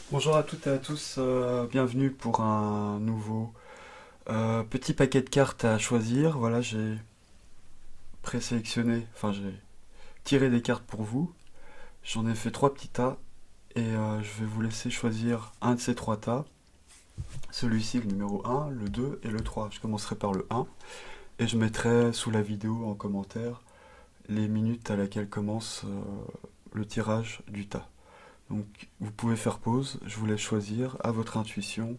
Bonjour à toutes et à tous, bienvenue pour un nouveau petit paquet de cartes à choisir. Voilà, j'ai présélectionné, enfin j'ai tiré des cartes pour vous. J'en ai fait trois petits tas et je vais vous laisser choisir un de ces trois tas. Celui-ci, le numéro un, le 2 et le 3. Je commencerai par le un et je mettrai sous la vidéo en commentaire les minutes à laquelle commence le tirage du tas. Donc vous pouvez faire pause, je vous laisse choisir à votre intuition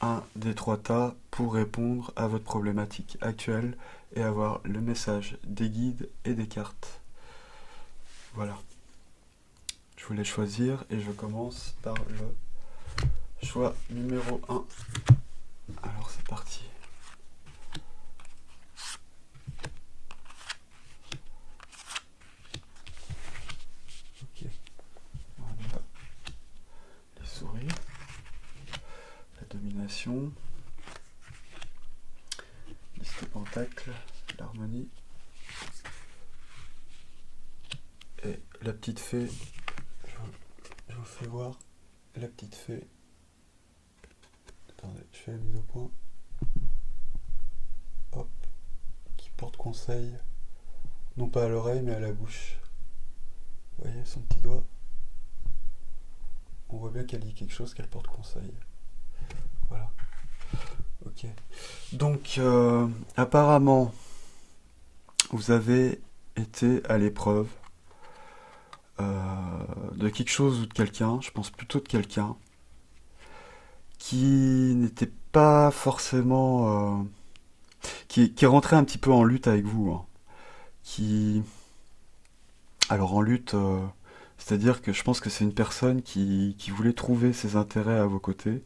un des trois tas pour répondre à votre problématique actuelle et avoir le message des guides et des cartes. Voilà, je voulais choisir et je commence par le choix numéro un. Alors c'est parti. Ok, on a les souris, la domination, liste de pentacles, l'harmonie et la petite fée. Je vous fais voir la petite fée. Attendez, je fais la mise au point. Hop, qui porte conseil, non pas à l'oreille mais à la bouche. Vous voyez son petit doigt. On voit bien qu'elle dit quelque chose, qu'elle porte conseil. Voilà. Ok. Donc, apparemment, vous avez été à l'épreuve de quelque chose ou de quelqu'un, je pense plutôt de quelqu'un, qui n'était pas forcément... qui rentrait un petit peu en lutte avec vous. Hein. Qui... Alors en lutte, c'est-à-dire que je pense que c'est une personne qui voulait trouver ses intérêts à vos côtés,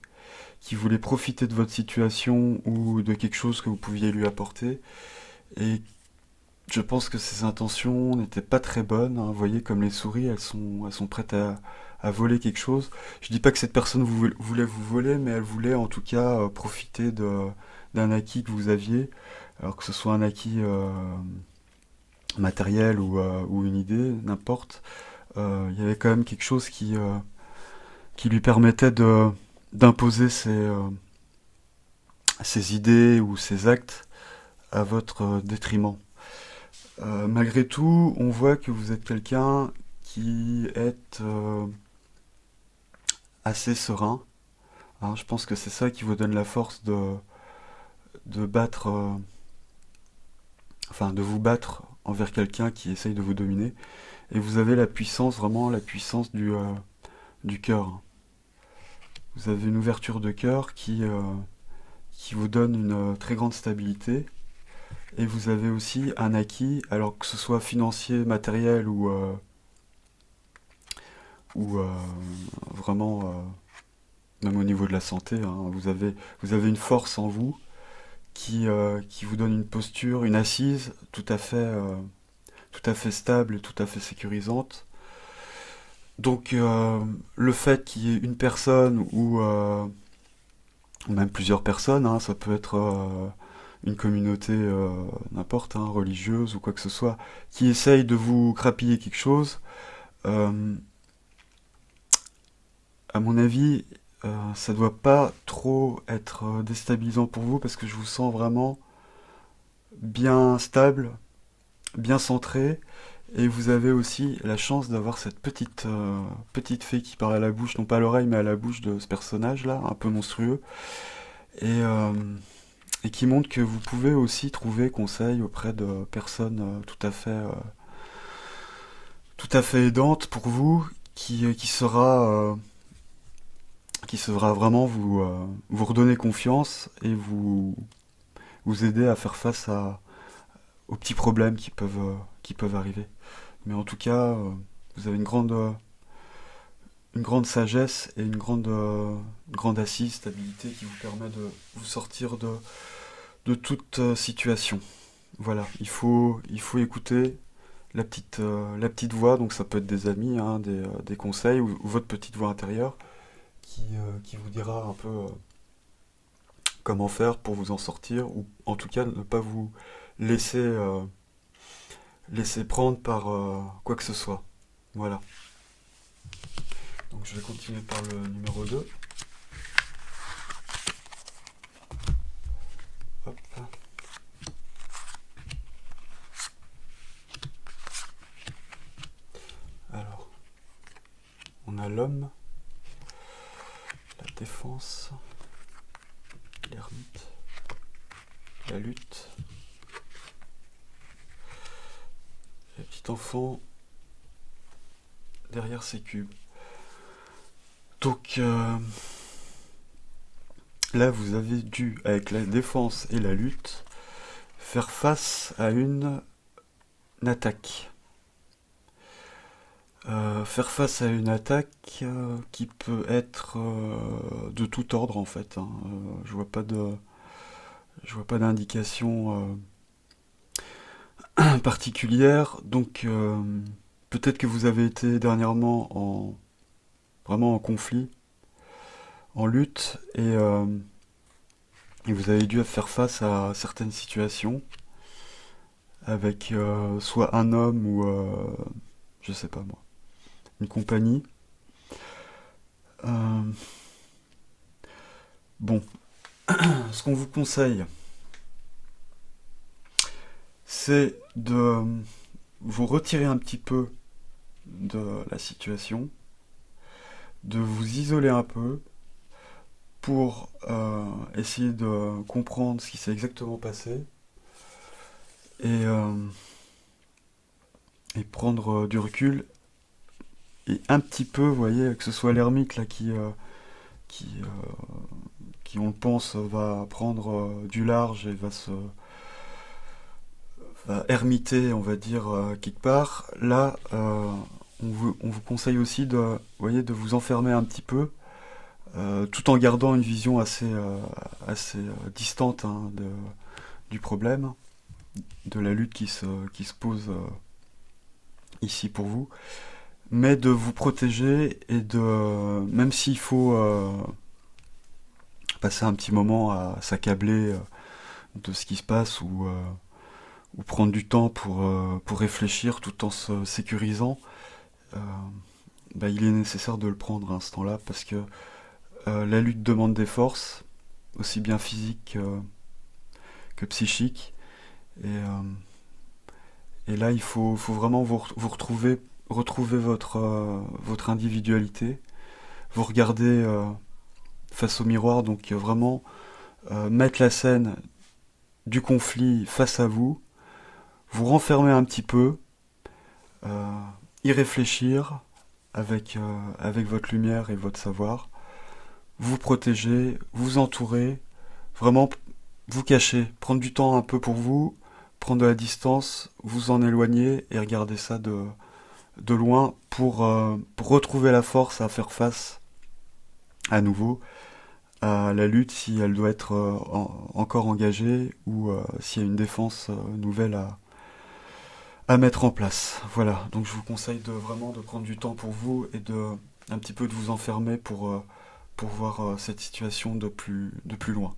qui voulait profiter de votre situation ou de quelque chose que vous pouviez lui apporter. Et je pense que ses intentions n'étaient pas très bonnes. Hein. Vous voyez, comme les souris, elles sont prêtes à voler quelque chose. Je dis pas que cette personne voulait vous voler, mais elle voulait en tout cas profiter d'un acquis que vous aviez. Alors que ce soit un acquis matériel ou une idée, n'importe. Il y avait quand même quelque chose qui lui permettait d'imposer ses idées ou ses actes à votre détriment. Malgré tout, on voit que vous êtes quelqu'un qui est assez serein. Hein. Je pense que c'est ça qui vous donne la force de battre, enfin de vous battre envers quelqu'un qui essaye de vous dominer. Et vous avez la puissance, vraiment la puissance du cœur. Vous avez une ouverture de cœur qui vous donne une très grande stabilité. Et vous avez aussi un acquis, alors que ce soit financier, matériel ou vraiment même au niveau de la santé, hein, vous avez une force en vous qui vous donne une posture, une assise tout à fait stable et tout à fait sécurisante. Donc le fait qu'il y ait une personne ou même plusieurs personnes, hein, ça peut être une communauté n'importe, hein, religieuse ou quoi que ce soit, qui essaye de vous crapiller quelque chose, euh, à mon avis, ça doit pas trop être déstabilisant pour vous parce que je vous sens vraiment bien stable, bien centré, et vous avez aussi la chance d'avoir cette petite fée qui parle à la bouche, non pas à l'oreille mais à la bouche de ce personnage-là, un peu monstrueux, et, euh, et qui montre que vous pouvez aussi trouver conseil auprès de personnes tout à fait aidantes pour vous, qui saura vraiment vous redonner confiance et vous aider à faire face aux petits problèmes qui peuvent arriver. Mais en tout cas, vous avez une grande sagesse et une grande assise, stabilité qui vous permet de vous sortir de toute situation. Voilà, il faut écouter la petite voix, donc ça peut être des amis, hein, des conseils, ou votre petite voix intérieure qui vous dira un peu comment faire pour vous en sortir, ou en tout cas ne pas vous laisser, laisser prendre par quoi que ce soit. Voilà. Donc je vais continuer par le numéro 2. Hop. Alors, on a l'homme, la défense, l'ermite, la lutte, le petit enfant derrière ses cubes. Donc là, vous avez dû, avec la défense et la lutte, faire face à une attaque. Faire face à une attaque qui peut être de tout ordre en fait. Hein. Je vois pas d'indication particulière. Donc peut-être que vous avez été dernièrement vraiment en conflit, en lutte, et vous avez dû faire face à certaines situations avec soit un homme ou je sais pas moi, une compagnie. Bon, ce qu'on vous conseille, c'est de vous retirer un petit peu de la situation, de vous isoler un peu pour essayer de comprendre ce qui s'est exactement passé et prendre du recul et un petit peu, vous voyez, que ce soit l'ermite là qui on le pense va prendre du large et va ermiter, on va dire, quelque part. Là, on vous conseille aussi vous voyez, de vous enfermer un petit peu, tout en gardant une vision assez distante hein, du problème, de la lutte qui se pose ici pour vous, mais de vous protéger et même s'il faut passer un petit moment à s'accabler de ce qui se passe ou prendre du temps pour réfléchir tout en se sécurisant, il est nécessaire de le prendre à ce temps-là parce que la lutte demande des forces, aussi bien physiques que psychiques. Et là, il faut vraiment vous retrouver votre individualité, vous regarder face au miroir, donc vraiment mettre la scène du conflit face à vous, vous renfermer un petit peu, y réfléchir avec votre lumière et votre savoir, vous protéger, vous entourer, vraiment vous cacher, prendre du temps un peu pour vous, prendre de la distance, vous en éloigner et regarder ça de loin pour retrouver la force à faire face à nouveau à la lutte si elle doit être encore engagée ou s'il y a une défense nouvelle à mettre en place. Voilà, donc je vous conseille vraiment de prendre du temps pour vous et un petit peu de vous enfermer pour voir cette situation de plus loin.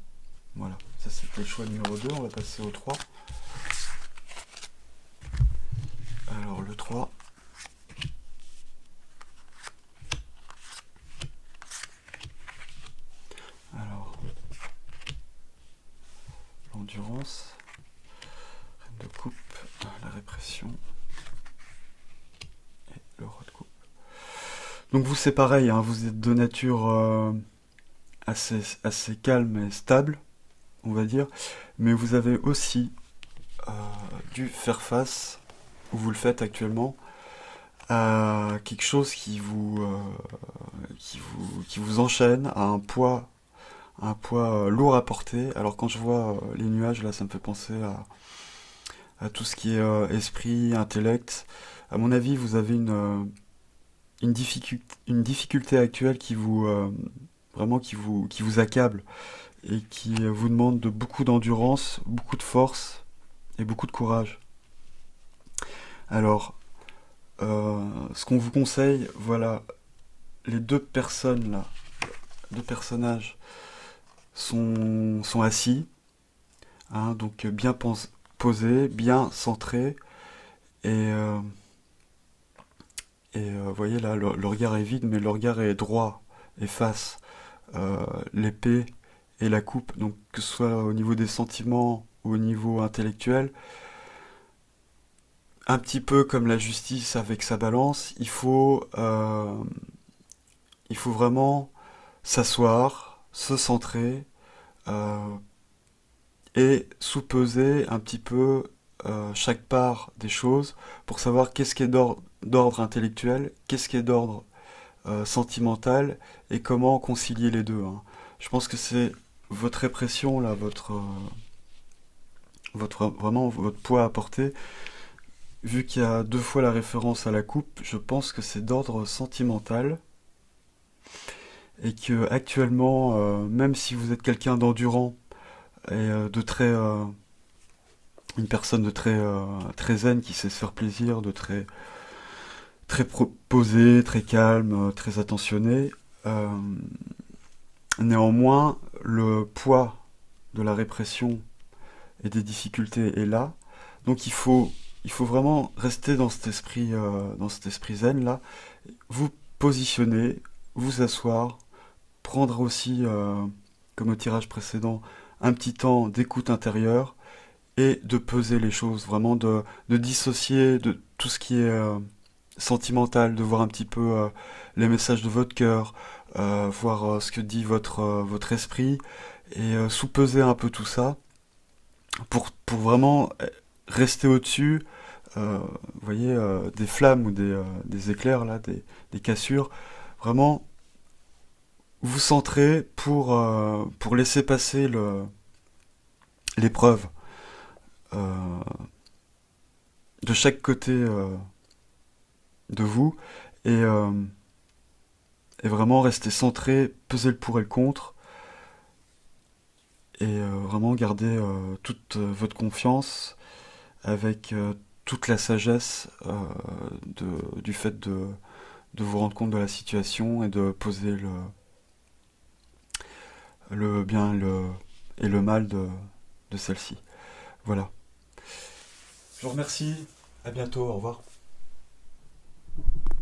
Voilà, ça c'était le choix numéro 2, on va passer au 3. Alors le 3. Alors, l'endurance, reine de coupe, la répression et le roi de coupe. Donc vous c'est pareil, hein, vous êtes de nature assez calme et stable, on va dire, mais vous avez aussi dû faire face, ou vous le faites actuellement, à quelque chose qui vous enchaîne, à un poids lourd à porter. Alors quand je vois les nuages, là, ça me fait penser à tout ce qui est esprit, intellect. À mon avis, vous avez une difficulté actuelle qui vous vraiment qui vous accable et qui vous demande de beaucoup d'endurance, beaucoup de force et beaucoup de courage. Alors, ce qu'on vous conseille, voilà, les deux personnages sont assis, hein, donc bien posés, bien centrés, et Et vous voyez là, le regard est vide, mais le regard est droit, et face. L'épée et la coupe, donc que ce soit au niveau des sentiments ou au niveau intellectuel, un petit peu comme la justice avec sa balance, il faut vraiment s'asseoir, se centrer euh, et sous-peser un petit peu chaque part des choses pour savoir qu'est-ce qui est d'ordre intellectuel, qu'est-ce qui est d'ordre sentimental et comment concilier les deux, hein. Je pense que c'est votre répression, là, vraiment votre poids à porter. Vu qu'il y a deux fois la référence à la coupe, je pense que c'est d'ordre sentimental et que actuellement, même si vous êtes quelqu'un d'endurant et une personne de très zen qui sait se faire plaisir, de très posé, très calme, très attentionné, euh, néanmoins, le poids de la répression et des difficultés est là. Donc il faut vraiment rester dans cet esprit zen là, vous positionner, vous asseoir, prendre aussi, comme au tirage précédent, un petit temps d'écoute intérieure et de peser les choses, vraiment de dissocier de tout ce qui est sentimental, de voir un petit peu les messages de votre cœur, voir ce que dit votre esprit et sous-peser un peu tout ça pour vraiment rester au-dessus, vous voyez, des flammes ou des éclairs, là, des cassures, vraiment vous centrer pour laisser passer l'épreuve euh, de chaque côté de vous et et vraiment rester centré, peser le pour et le contre et vraiment garder toute votre confiance avec toute la sagesse du fait de vous rendre compte de la situation et de poser le bien et le mal de celle-ci. Voilà. Je vous remercie. À bientôt. Au revoir.